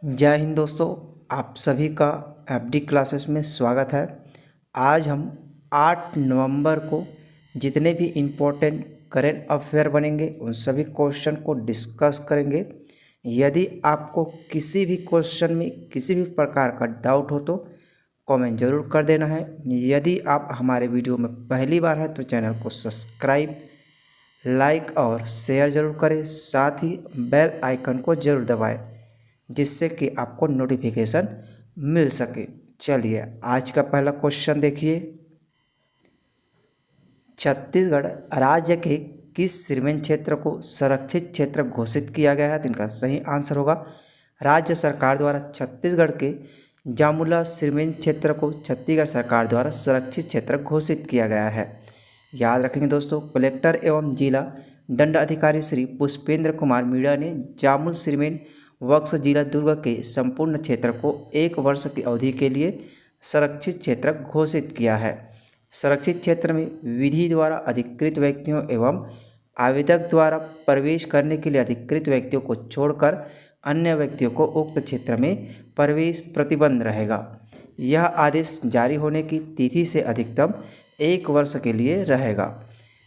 जय हिंद दोस्तों, आप सभी का एफडी क्लासेस में स्वागत है। आज हम 8 नवंबर को जितने भी इम्पोर्टेंट करेंट अफेयर बनेंगे उन सभी क्वेश्चन को डिस्कस करेंगे। यदि आपको किसी भी क्वेश्चन में किसी भी प्रकार का डाउट हो तो कमेंट ज़रूर कर देना है। यदि आप हमारे वीडियो में पहली बार हैं तो चैनल को सब्सक्राइब, लाइक और शेयर ज़रूर करें। साथ ही बेल आइकन को ज़रूर दबाएं जिससे कि आपको नोटिफिकेशन मिल सके। चलिए आज का पहला क्वेश्चन देखिए। छत्तीसगढ़ राज्य के किस श्रीमेन क्षेत्र को संरक्षित क्षेत्र घोषित किया गया है? तो इनका सही आंसर होगा राज्य सरकार द्वारा छत्तीसगढ़ के जामुला श्रीमेन क्षेत्र को छत्तीसगढ़ सरकार द्वारा संरक्षित क्षेत्र घोषित किया गया है। याद रखेंगे दोस्तों, कलेक्टर एवं जिला दंड अधिकारी श्री पुष्पेंद्र कुमार मीणा ने जामुल श्रीमेन वक्स जिला दुर्ग के संपूर्ण क्षेत्र को 1 वर्ष की अवधि के लिए संरक्षित क्षेत्र घोषित किया है। संरक्षित क्षेत्र में विधि द्वारा अधिकृत व्यक्तियों एवं आवेदक द्वारा प्रवेश करने के लिए अधिकृत व्यक्तियों को छोड़कर अन्य व्यक्तियों को उक्त क्षेत्र में प्रवेश प्रतिबंध रहेगा। यह आदेश जारी होने की तिथि से अधिकतम 1 वर्ष के लिए रहेगा।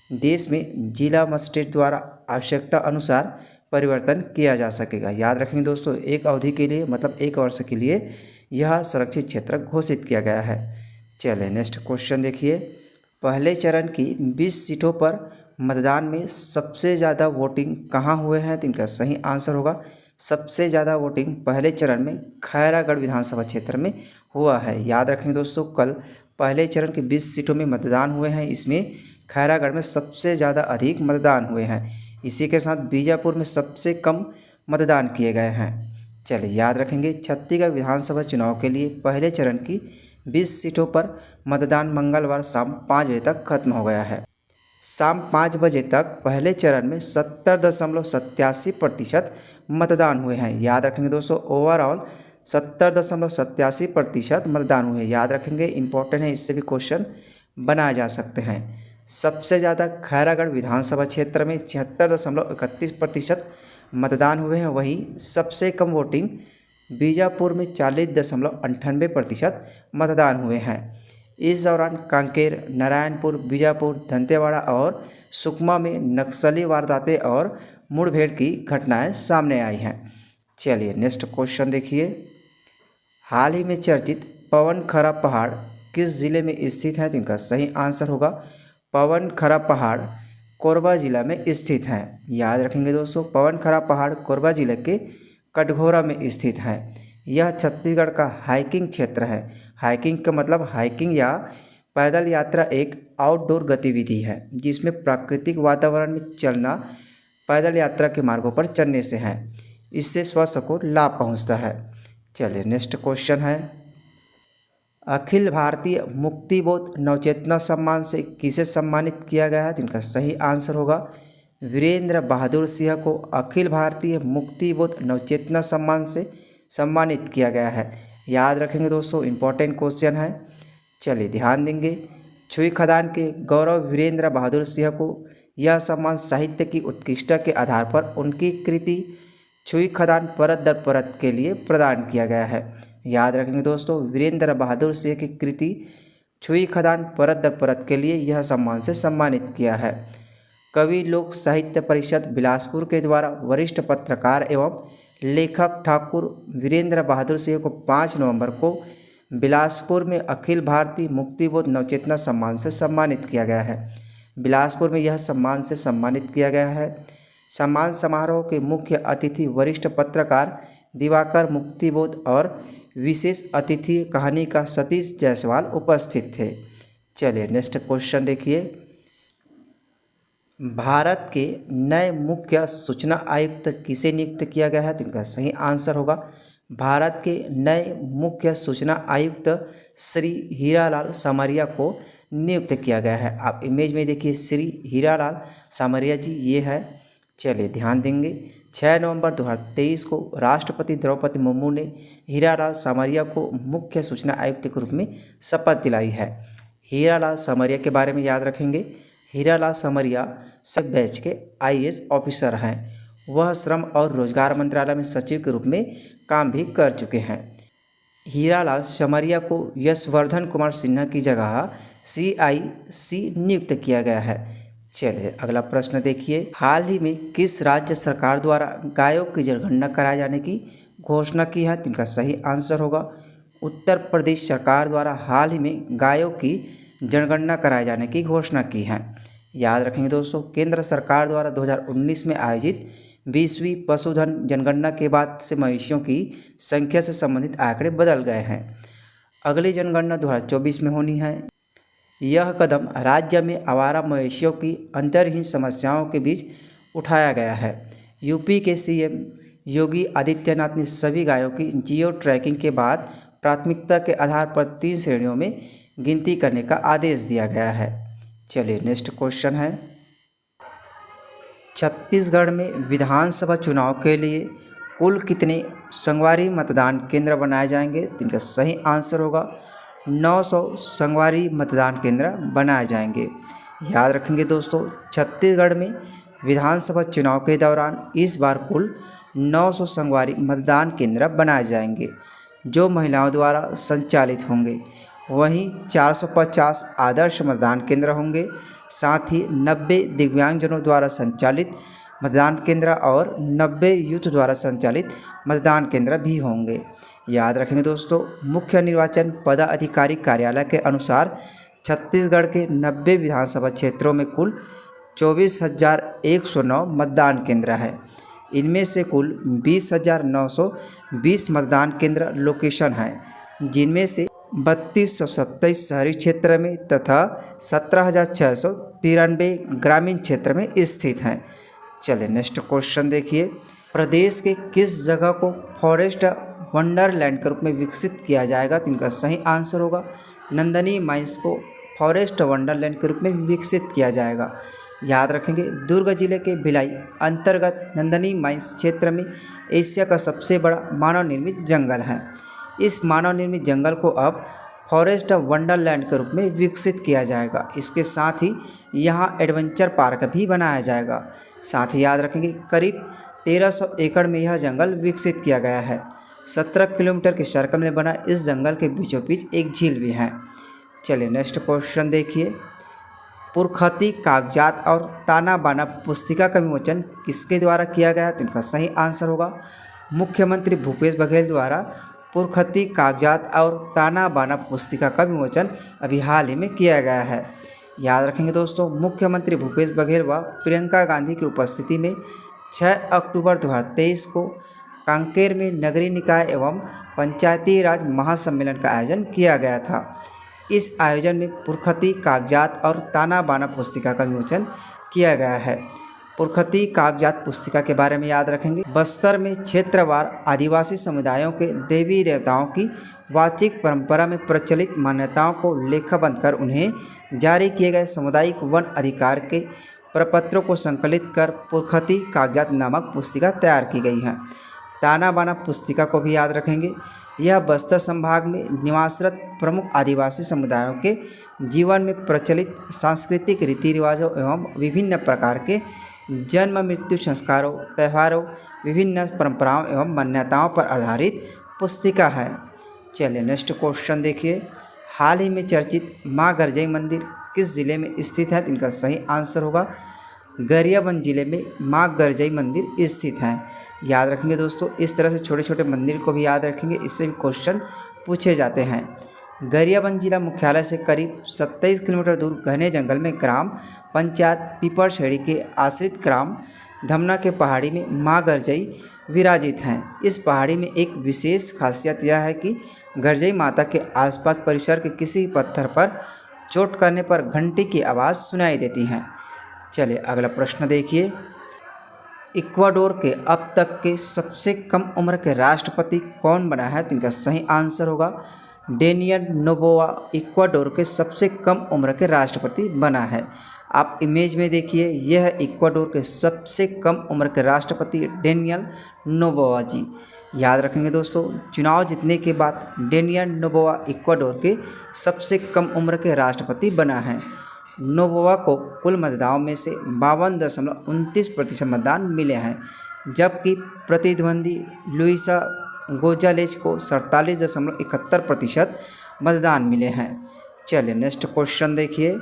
देश में जिला मजिस्ट्रेट द्वारा आवश्यकता अनुसार परिवर्तन किया जा सकेगा। याद रखेंगे दोस्तों, एक अवधि के लिए मतलब 1 वर्ष के लिए यह संरक्षित क्षेत्र घोषित किया गया है। चलिए नेक्स्ट क्वेश्चन देखिए। पहले चरण की 20 सीटों पर मतदान में सबसे ज़्यादा वोटिंग कहाँ हुए हैं? तो इनका सही आंसर होगा सबसे ज़्यादा वोटिंग पहले चरण में खैरागढ़ विधानसभा क्षेत्र में हुआ है। याद रखेंगे दोस्तों, कल पहले चरण के 20 सीटों में मतदान हुए हैं, इसमें खैरागढ़ में सबसे ज़्यादा अधिक मतदान हुए हैं। इसी के साथ बीजापुर में सबसे कम मतदान किए गए हैं। चलिए याद रखेंगे, छत्तीसगढ़ विधानसभा चुनाव के लिए पहले चरण की 20 सीटों पर मतदान मंगलवार शाम 5 बजे तक खत्म हो गया है। शाम 5 बजे तक पहले चरण में 70.87% मतदान हुए हैं। याद रखेंगे दोस्तों, ओवरऑल 70.87% मतदान हुए हैं। याद रखेंगे, इंपॉर्टेंट है, इससे भी क्वेश्चन बनाए जा सकते हैं। सबसे ज़्यादा खैरागढ़ विधानसभा क्षेत्र में 76.31% मतदान हुए हैं। वहीं सबसे कम वोटिंग बीजापुर में 40.98% मतदान हुए हैं। इस दौरान कांकेर, नारायणपुर, बीजापुर, दंतेवाड़ा और सुकमा में नक्सली वारदातें और मुठभेड़ की घटनाएं सामने आई हैं। चलिए नेक्स्ट क्वेश्चन देखिए। हाल ही में चर्चित पवन खरा पहाड़ किस जिले में स्थित है? तो इनका सही आंसर होगा पवन खरा पहाड़ कोरबा जिला में स्थित हैं। याद रखेंगे दोस्तों, पवन खरा पहाड़ कोरबा जिले के कटघोरा में स्थित है। यह छत्तीसगढ़ का हाइकिंग क्षेत्र है। हाइकिंग का मतलब हाइकिंग या पैदल यात्रा एक आउटडोर गतिविधि है जिसमें प्राकृतिक वातावरण में चलना पैदल यात्रा के मार्गों पर चलने से है। इससे स्वास्थ्य को लाभ पहुंचता है। चलिए नेक्स्ट क्वेश्चन है। अखिल भारतीय मुक्तिबोध नवचेतना सम्मान से किसे सम्मानित किया गया है? जिनका सही आंसर होगा वीरेंद्र बहादुर सिंह को अखिल भारतीय मुक्तिबोध नवचेतना सम्मान से सम्मानित किया गया है। याद रखेंगे दोस्तों, इंपॉर्टेंट क्वेश्चन है। चलिए ध्यान देंगे। छुई खदान के गौरव वीरेंद्र बहादुर सिंह को यह सम्मान साहित्य की उत्कृष्टता के आधार पर उनकी कृति छुई खदान परत दर परत के लिए प्रदान किया गया है। याद रखेंगे दोस्तों, वीरेंद्र बहादुर सिंह की कृति छुई खदान परत दर परत के लिए यह सम्मान से सम्मानित किया है। कवि लोक साहित्य परिषद बिलासपुर के द्वारा वरिष्ठ पत्रकार एवं लेखक ठाकुर वीरेंद्र बहादुर सिंह को 5 नवंबर को बिलासपुर में अखिल भारतीय मुक्तिबोध नवचेतना सम्मान से सम्मानित किया गया है। बिलासपुर में यह सम्मान से सम्मानित किया गया है। सम्मान समारोह के मुख्य अतिथि वरिष्ठ पत्रकार दिवाकर मुक्तिबोध और विशेष अतिथि कहानीकार सतीश जायसवाल उपस्थित थे। चलिए नेक्स्ट क्वेश्चन देखिए। भारत के नए मुख्य सूचना आयुक्त किसे नियुक्त किया गया है? तो इनका सही आंसर होगा भारत के नए मुख्य सूचना आयुक्त श्री हीरालाल सामरिया को नियुक्त किया गया है। आप इमेज में देखिए, श्री हीरालाल सामरिया जी ये है। चलिए ध्यान देंगे। 6 नवंबर 2023 को राष्ट्रपति द्रौपदी मुर्मू ने हीरालाल सामरिया को मुख्य सूचना आयुक्त के रूप में शपथ दिलाई है। हीरालाल सामरिया के बारे में याद रखेंगे। हीरालाल सामरिया सब बैच के IAS ऑफिसर हैं। वह श्रम और रोजगार मंत्रालय में सचिव के रूप में काम भी कर चुके हैं। हीरालाल समरिया को यशवर्धन कुमार सिन्हा की जगह CIC नियुक्त किया गया है। चलिए अगला प्रश्न देखिए, हाल ही में किस राज्य सरकार द्वारा गायों की जनगणना कराए जाने की घोषणा की है? तो इनका सही आंसर होगा उत्तर प्रदेश सरकार द्वारा हाल ही में गायों की जनगणना कराए जाने की घोषणा की है। याद रखेंगे दोस्तों, केंद्र सरकार द्वारा 2019 में आयोजित 20वीं पशुधन जनगणना के बाद से मवेशियों की संख्या से संबंधित आंकड़े बदल गए हैं। अगली जनगणना 2024 में होनी है। यह कदम राज्य में आवारा मवेशियों की अंतर्निहित समस्याओं के बीच उठाया गया है। यूपी के CM योगी आदित्यनाथ ने सभी गायों की जियो ट्रैकिंग के बाद प्राथमिकता के आधार पर 3 श्रेणियों में गिनती करने का आदेश दिया गया है। चलिए नेक्स्ट क्वेश्चन है, छत्तीसगढ़ में विधानसभा चुनाव के लिए कुल कितने संगवारी मतदान केंद्र बनाए जाएंगे? तो इनका सही आंसर होगा 900 संगवारी मतदान केंद्र बनाए जाएंगे। याद रखेंगे दोस्तों, छत्तीसगढ़ में विधानसभा चुनाव के दौरान इस बार कुल 900 संगवारी मतदान केंद्र बनाए जाएंगे जो महिलाओं द्वारा संचालित होंगे। वहीं 450 आदर्श मतदान केंद्र होंगे। साथ ही 90 दिव्यांगजनों द्वारा संचालित मतदान केंद्र और 90 यूथ द्वारा संचालित मतदान केंद्र भी होंगे। याद रखेंगे दोस्तों, मुख्य निर्वाचन पदाधिकारी कार्यालय के अनुसार छत्तीसगढ़ के 90 विधानसभा क्षेत्रों में कुल 24,109 मतदान केंद्र है। इनमें से कुल 20,920 मतदान केंद्र लोकेशन हैं, जिनमें से 3227 शहरी क्षेत्र में तथा 17,693 ग्रामीण क्षेत्र में स्थित हैं। चलिए नेक्स्ट क्वेश्चन देखिए, प्रदेश के किस जगह को फॉरेस्ट वंडरलैंड के रूप में विकसित किया जाएगा? तो इनका सही आंसर होगा नंदनी माइंस को फॉरेस्ट वंडरलैंड के रूप में विकसित किया जाएगा। याद रखेंगे, दुर्ग जिले के भिलाई अंतर्गत नंदनी माइंस क्षेत्र में एशिया का सबसे बड़ा मानव निर्मित जंगल है। इस मानव निर्मित जंगल को अब फॉरेस्ट वंडरलैंड के रूप में विकसित किया जाएगा। इसके साथ ही यहाँ एडवेंचर पार्क भी बनाया जाएगा। साथ ही याद रखेंगे, करीब 1300 एकड़ में यह जंगल विकसित किया गया है। 17 किलोमीटर के सर्कल में बना इस जंगल के बीचों बीच एक झील भी है। चलिए नेक्स्ट क्वेश्चन देखिए, पुरखती कागजात और ताना बाना पुस्तिका का विमोचन किसके द्वारा किया गया? तो इनका सही आंसर होगा मुख्यमंत्री भूपेश बघेल द्वारा पुरखती कागजात और ताना बाना पुस्तिका का विमोचन अभी हाल ही में किया गया है। याद रखेंगे दोस्तों, मुख्यमंत्री भूपेश बघेल व प्रियंका गांधी की उपस्थिति में 6 अक्टूबर 2023 को कांकेर में नगरीय निकाय एवं पंचायती राज महासम्मेलन का आयोजन किया गया था। इस आयोजन में पुरखती कागजात और ताना बाना पुस्तिका का विमोचन किया गया है। पुरखती कागजात पुस्तिका के बारे में याद रखेंगे, बस्तर में क्षेत्रवार आदिवासी समुदायों के देवी देवताओं की वाचिक परंपरा में प्रचलित मान्यताओं को लेखाबंद कर उन्हें जारी किए गए सामुदायिक वन अधिकार के प्रपत्रों को संकलित कर पुरखती कागजात नामक पुस्तिका तैयार की गई है। ताना बाना पुस्तिका को भी याद रखेंगे, यह बस्तर संभाग में निवासरत प्रमुख आदिवासी समुदायों के जीवन में प्रचलित सांस्कृतिक रीति रिवाजों एवं विभिन्न प्रकार के जन्म मृत्यु संस्कारों, त्योहारों, विभिन्न परंपराओं एवं मान्यताओं पर आधारित पुस्तिका है। चलिए नेक्स्ट क्वेश्चन देखिए, हाल ही में चर्चित माँ गरजई मंदिर किस जिले में स्थित है? तो इनका सही आंसर होगा गरियाबंद जिले में माँ गरजई मंदिर स्थित है। याद रखेंगे दोस्तों, इस तरह से छोटे छोटे मंदिर को भी याद रखेंगे, इससे भी क्वेश्चन पूछे जाते हैं। गरियाबंद जिला मुख्यालय से करीब 27 किलोमीटर दूर घने जंगल में ग्राम पंचायत पीपरछेड़ी के आश्रित ग्राम धमना के पहाड़ी में माँ गरजई विराजित हैं। इस पहाड़ी में एक विशेष खासियत यह है कि गरजई माता के आसपास परिसर के किसी पत्थर पर चोट करने पर घंटी की आवाज़ सुनाई देती है। चलिए अगला प्रश्न देखिए, इक्वाडोर के अब तक के सबसे कम उम्र के राष्ट्रपति कौन बना है? तो इनका सही आंसर होगा डेनियल नोबोआ इक्वाडोर के सबसे कम उम्र के राष्ट्रपति बना है। आप इमेज में देखिए, यह इक्वाडोर के सबसे कम उम्र के राष्ट्रपति डेनियल नोबोआ जी। याद रखेंगे दोस्तों, चुनाव जीतने के बाद डेनियल नोबोआ इक्वाडोर के सबसे कम उम्र के राष्ट्रपति बना है। नोबोआ को कुल मतदाताओं में से 52.29% मतदान मिले हैं। जबकि प्रतिद्वंदी लुइसा गोंजालेज को 47.71% मतदान मिले हैं। चलिए नेक्स्ट क्वेश्चन देखिए।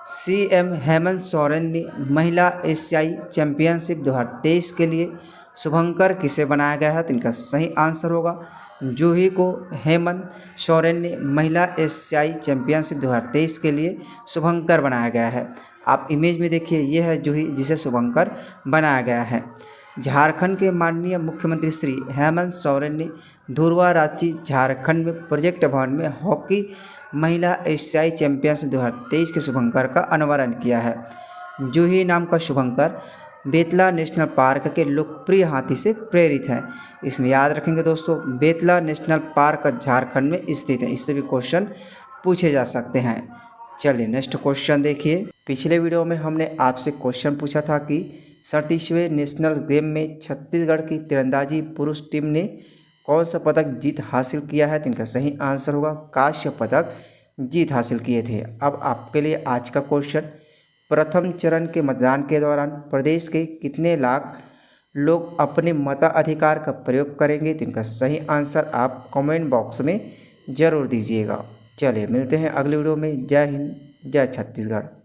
सीएम हेमंत सोरेन ने महिला एशियाई चैंपियनशिप 2023 के लिए शुभंकर किसे बनाया गया है, तो इनका सही आंसर होगा जूही को हेमंत सोरेन ने महिला एशियाई चैंपियनशिप 2023 के लिए शुभंकर बनाया गया है। आप इमेज में देखिए, ये है जूही जिसे शुभंकर बनाया गया है। झारखंड के माननीय मुख्यमंत्री श्री हेमंत सोरेन ने धुरवा रांची झारखंड में प्रोजेक्ट भवन में हॉकी महिला एशियाई चैंपियनशिप 2023 के शुभंकर का अनावरण किया है। जूही नाम का शुभंकर बेतला नेशनल पार्क के लोकप्रिय हाथी से प्रेरित है। इसमें याद रखेंगे दोस्तों, बेतला नेशनल पार्क झारखंड में स्थित है। इससे भी क्वेश्चन पूछे जा सकते हैं। चलिए नेक्स्ट क्वेश्चन देखिए। पिछले वीडियो में हमने आपसे क्वेश्चन पूछा था कि 37वें नेशनल गेम में छत्तीसगढ़ की तीरंदाजी पुरुष टीम ने कौन सा पदक जीत हासिल किया है, तो इनका सही आंसर होगा कांस्य पदक जीत हासिल किए थे। अब आपके लिए आज का क्वेश्चन, प्रथम चरण के मतदान के दौरान प्रदेश के कितने लाख लोग अपने मताधिकार का प्रयोग करेंगे, तो इनका सही आंसर आप कमेंट बॉक्स में ज़रूर दीजिएगा। चलिए मिलते हैं अगले वीडियो में। जय हिंद, जय छत्तीसगढ़।